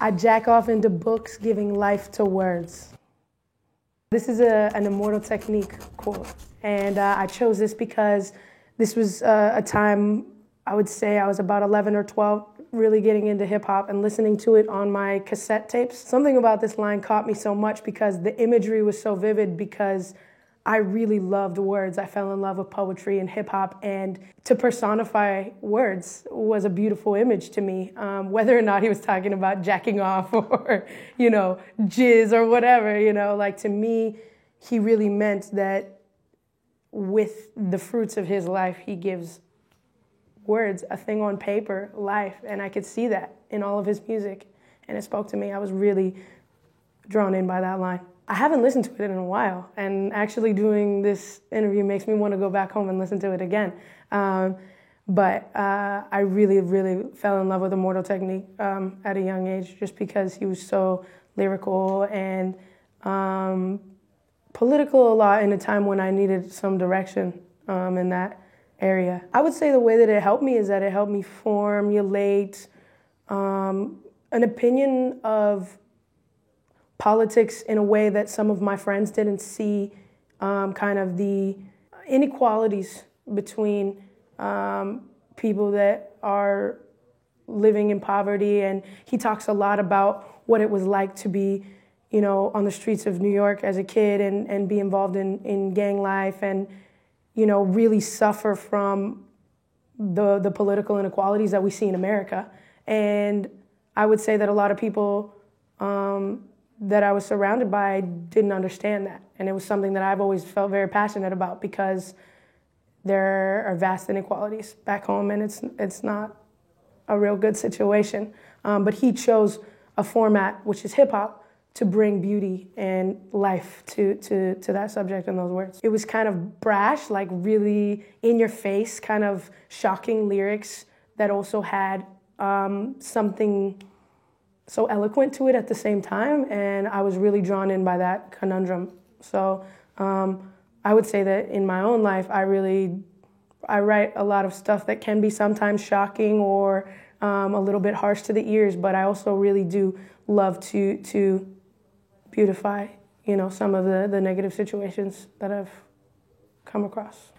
I jack off into books, giving life to words. This is an Immortal technique quote, and I chose this because this was a time, I would say I was about 11 or 12, really getting into hip hop and listening to it on my cassette tapes. Something about this line caught me so much because the imagery was so vivid, because I really loved words. I fell in love with poetry and hip hop, and to personify words was a beautiful image to me. Whether or not he was talking about jacking off or, jizz or whatever, like to me, he really meant that with the fruits of his life, he gives words, a thing on paper, life, and I could see that in all of his music, and it spoke to me. I was really drawn in by that line. I haven't listened to it in a while, and actually doing this interview makes me want to go back home and listen to it again. But I really, really fell in love with Immortal technique at a young age, just because he was so lyrical and political a lot in a time when I needed some direction in that area. I would say the way that it helped me is that it helped me formulate an opinion of politics in a way that some of my friends didn't see, kind of the inequalities between people that are living in poverty. And he talks a lot about what it was like to be, on the streets of New York as a kid and be involved in gang life and, really suffer from the political inequalities that we see in America. And I would say that a lot of people that I was surrounded by didn't understand that. And it was something that I've always felt very passionate about, because there are vast inequalities back home, and it's not a real good situation. But he chose a format, which is hip hop, to bring beauty and life to that subject and those words. It was kind of brash, like really in your face, kind of shocking lyrics that also had something so eloquent to it at the same time, and I was really drawn in by that conundrum. So I would say that in my own life, I write a lot of stuff that can be sometimes shocking or a little bit harsh to the ears, but I also really do love to beautify, some of the negative situations that I've come across.